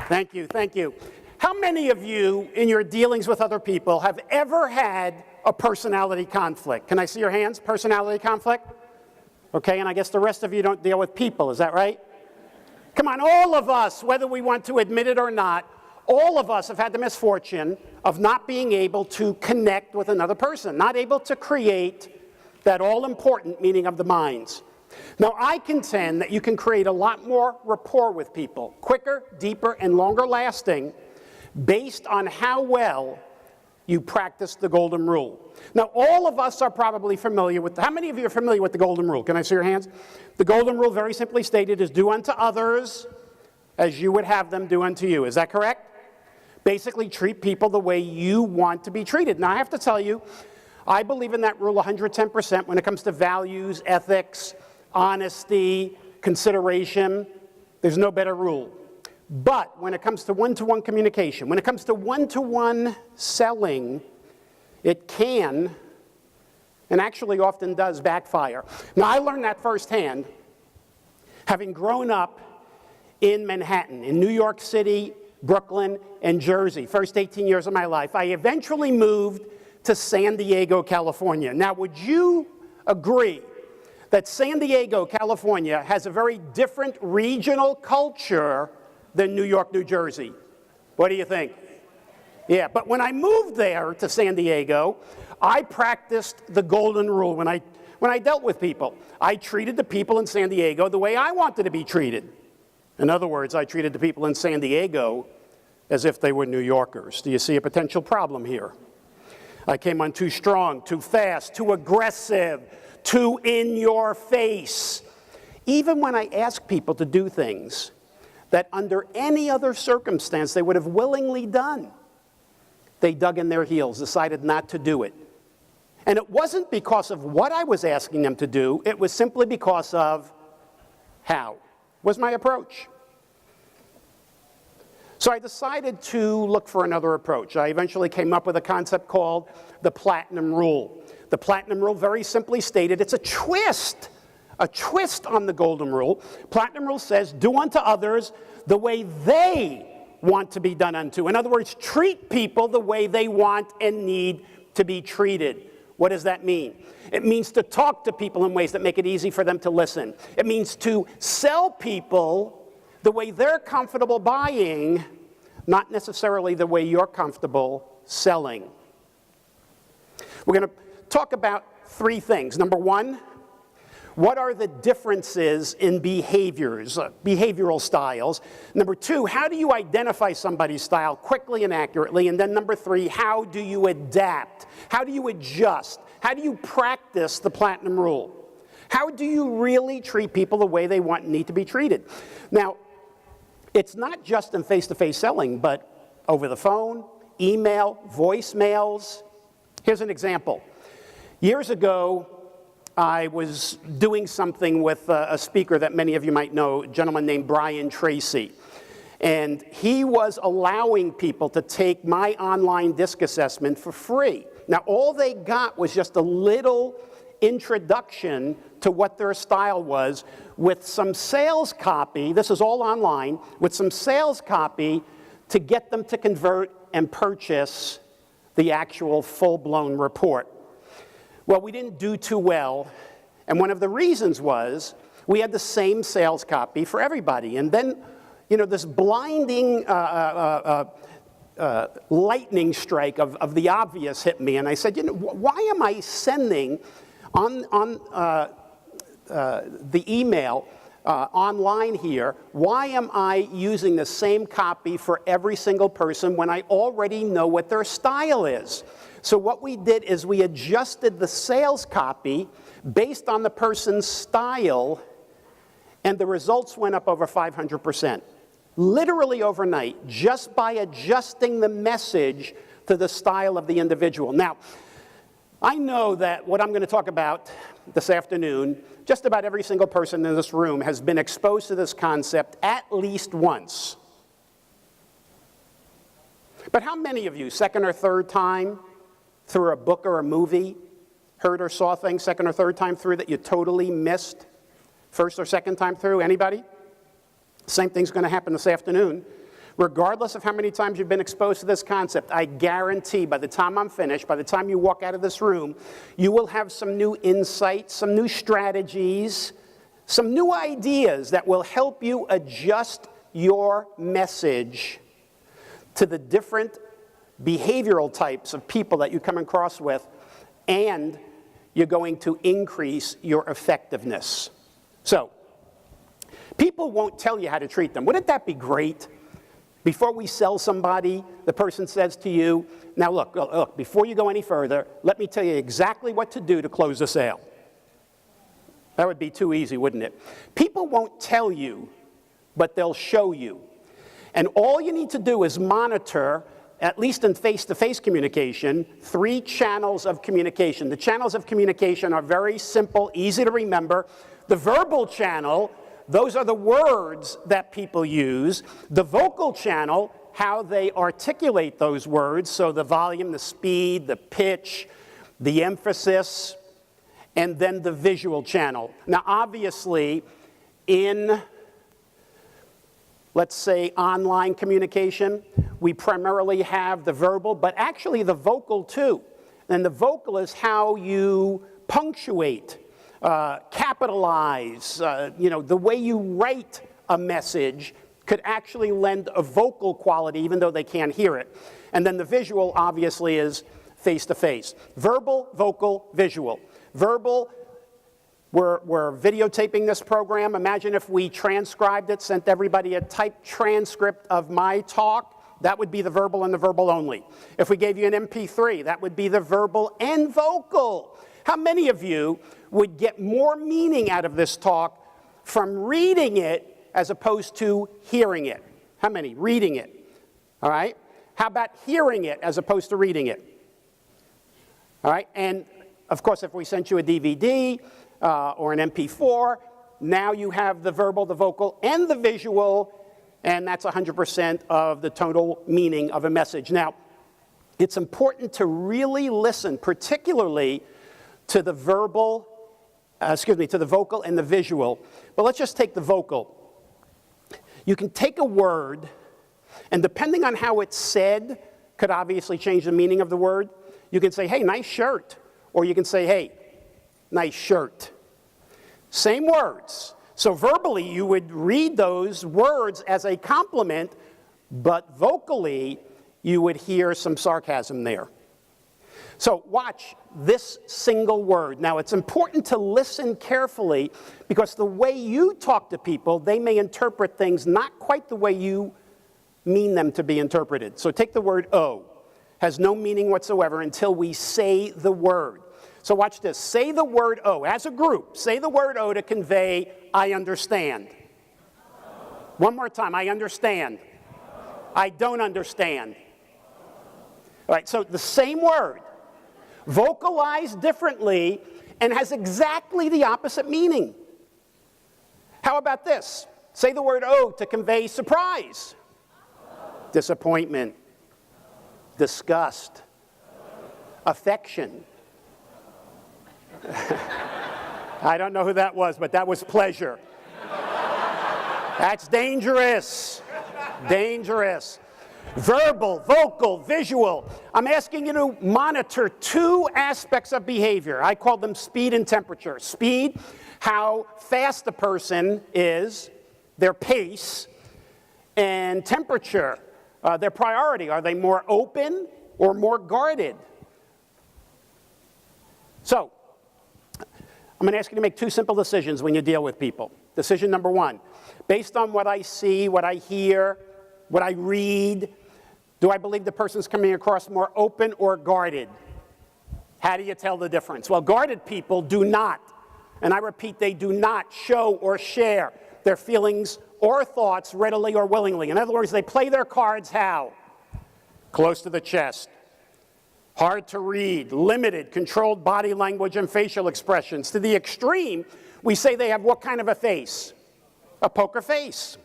Thank you, thank you. How many of you in your dealings with other people have ever had a personality conflict? Can I see your hands? Personality conflict? Okay, and I guess the rest of you don't deal with people, is that right? Come on, all of us, whether we want to admit it or not, all of us have had the misfortune of not being able to connect with another person, not able to create that all-important meeting of the minds. Now, I contend that you can create a lot more rapport with people, quicker, deeper, and longer lasting, based on how well you practice the golden rule. Now, all of us are probably familiar with, how many of you are familiar with the golden rule? Can I see your hands? The golden rule, very simply stated, is do unto others as you would have them do unto you. Is that correct? Basically, treat people the way you want to be treated. Now, I have to tell you, I believe in that rule 110% when it comes to values, ethics, honesty, consideration. There's no better rule. But when it comes to one-to-one communication, when it comes to one-to-one selling, it can, and actually often does, backfire. Now, I learned that firsthand, having grown up in Manhattan, in New York City, Brooklyn, and Jersey. First 18 years of my life. I eventually moved to San Diego, California. Now, would you agree that San Diego, California has a very different regional culture than New York, New Jersey? What do you think? Yeah, but when I moved there to San Diego, I practiced the golden rule when I dealt with people. I treated the people in San Diego the way I wanted to be treated. In other words, I treated the people in San Diego as if they were New Yorkers. Do you see a potential problem here? I came on too strong, too fast, too aggressive, too in your face. Even when I ask people to do things that under any other circumstance they would have willingly done, they dug in their heels, decided not to do it. And it wasn't because of what I was asking them to do, it was simply because of how was my approach. So I decided to look for another approach. I eventually came up with a concept called the Platinum Rule. The Platinum Rule, very simply stated, it's a twist on the Golden Rule. Platinum Rule says, do unto others the way they want to be done unto. In other words, treat people the way they want and need to be treated. What does that mean? It means to talk to people in ways that make it easy for them to listen. It means to sell people the way they're comfortable buying, not necessarily the way you're comfortable selling. We're going to talk about three things. Number one, what are the differences in behaviors, behavioral styles? Number two, how do you identify somebody's style quickly and accurately? And then number three, how do you adapt? How do you adjust? How do you practice the Platinum Rule? How do you really treat people the way they want and need to be treated? Now, it's not just in face-to-face selling, but over the phone, email, voicemails. Here's an example. Years ago, I was doing something with a speaker that many of you might know, a gentleman named Brian Tracy. And he was allowing people to take my online disc assessment for free. Now, all they got was just a little introduction to what their style was with some sales copy. This is all online, with some sales copy to get them to convert and purchase the actual full-blown report. Well, we didn't do too well, and one of the reasons was we had the same sales copy for everybody. And then, you know, this blinding lightning strike of the obvious hit me, and I said, you know, why am I sending on the email online here, why am I using the same copy for every single person when I already know what their style is? So what we did is we adjusted the sales copy based on the person's style, and the results went up over 500%. Literally overnight, just by adjusting the message to the style of the individual. Now, I know that what I'm going to talk about this afternoon, just about every single person in this room has been exposed to this concept at least once. But how many of you, second or third time through a book or a movie, heard or saw things second or third time through that you totally missed first or second time through? Anybody? Same thing's going to happen this afternoon. Regardless of how many times you've been exposed to this concept, I guarantee by the time I'm finished, by the time you walk out of this room, you will have some new insights, some new strategies, some new ideas that will help you adjust your message to the different behavioral types of people that you come across with, and you're going to increase your effectiveness. So, people won't tell you how to treat them. Wouldn't that be great? Before we sell somebody, the person says to you, now look, before you go any further, let me tell you exactly what to do to close the sale. That would be too easy, wouldn't it? People won't tell you, but they'll show you. And all you need to do is monitor, at least in face-to-face communication, 3 channels of communication. The channels of communication are very simple, easy to remember. The verbal channel, those are the words that people use. The vocal channel, how they articulate those words, so the volume, the speed, the pitch, the emphasis, and then the visual channel. Now, obviously, in, let's say, online communication, we primarily have the verbal, but actually the vocal too. And the vocal is how you punctuate, capitalize, the way you write a message could actually lend a vocal quality even though they can't hear it. And then the visual obviously is face-to-face. Verbal, vocal, visual. Verbal, we're videotaping this program. Imagine if we transcribed it, sent everybody a typed transcript of my talk. That would be the verbal and the verbal only. If we gave you an MP3, that would be the verbal and vocal. How many of you would get more meaning out of this talk from reading it as opposed to hearing it? How many? Reading it. All right? How about hearing it as opposed to reading it? All right? And, of course, if we sent you a DVD or an MP4, now you have the verbal, the vocal, and the visual, and that's 100% of the total meaning of a message. Now, it's important to really listen, particularly to the vocal and the visual. But let's just take the vocal. You can take a word, and depending on how it's said, could obviously change the meaning of the word. You can say, hey, nice shirt. Or you can say, hey, nice shirt. Same words. So verbally, you would read those words as a compliment, but vocally, you would hear some sarcasm there. So watch this single word. Now, it's important to listen carefully because the way you talk to people, they may interpret things not quite the way you mean them to be interpreted. So take the word "oh." Has no meaning whatsoever until we say the word. So watch this. Say the word "oh." As a group, say the word "oh" to convey, I understand. One more time, I understand. I don't understand. All right, so the same word, vocalized differently, and has exactly the opposite meaning. How about this? Say the word "oh" to convey surprise, disappointment, disgust, affection. I don't know who that was, but that was pleasure. That's dangerous. Dangerous. Verbal, vocal, visual. I'm asking you to monitor 2 aspects of behavior. I call them speed and temperature. Speed, how fast the person is, their pace, and temperature, their priority. Are they more open or more guarded? So, I'm going to ask you to make 2 simple decisions when you deal with people. Decision number 1, based on what I see, what I hear, what I read, do I believe the person's coming across more open or guarded? How do you tell the difference? Well, guarded people do not, and I repeat, they do not show or share their feelings or thoughts readily or willingly. In other words, they play their cards how? Close to the chest. Hard to read, limited, controlled body language and facial expressions. To the extreme, we say they have what kind of a face? A poker face.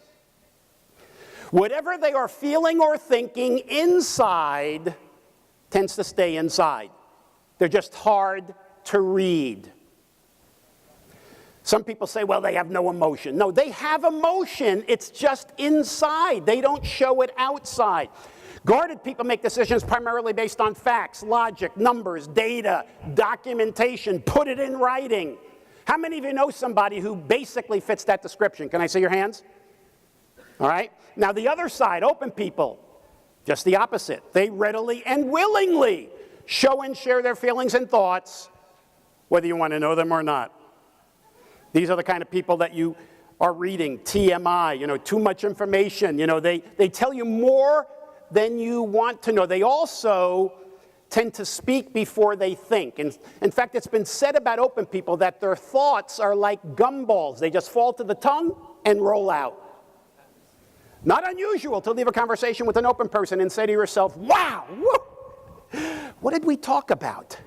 Whatever they are feeling or thinking inside tends to stay inside. They're just hard to read. Some people say, well, they have no emotion. No, they have emotion. It's just inside. They don't show it outside. Guarded people make decisions primarily based on facts, logic, numbers, data, documentation, put it in writing. How many of you know somebody who basically fits that description? Can I see your hands? All right. Now, the other side, open people, just the opposite. They readily and willingly show and share their feelings and thoughts, whether you want to know them or not. These are the kind of people that you are reading, TMI, too much information. They tell you more than you want to know. They also tend to speak before they think. And in fact, it's been said about open people that their thoughts are like gumballs. They just fall to the tongue and roll out. Not unusual to leave a conversation with an open person and say to yourself, wow, whoa, what did we talk about?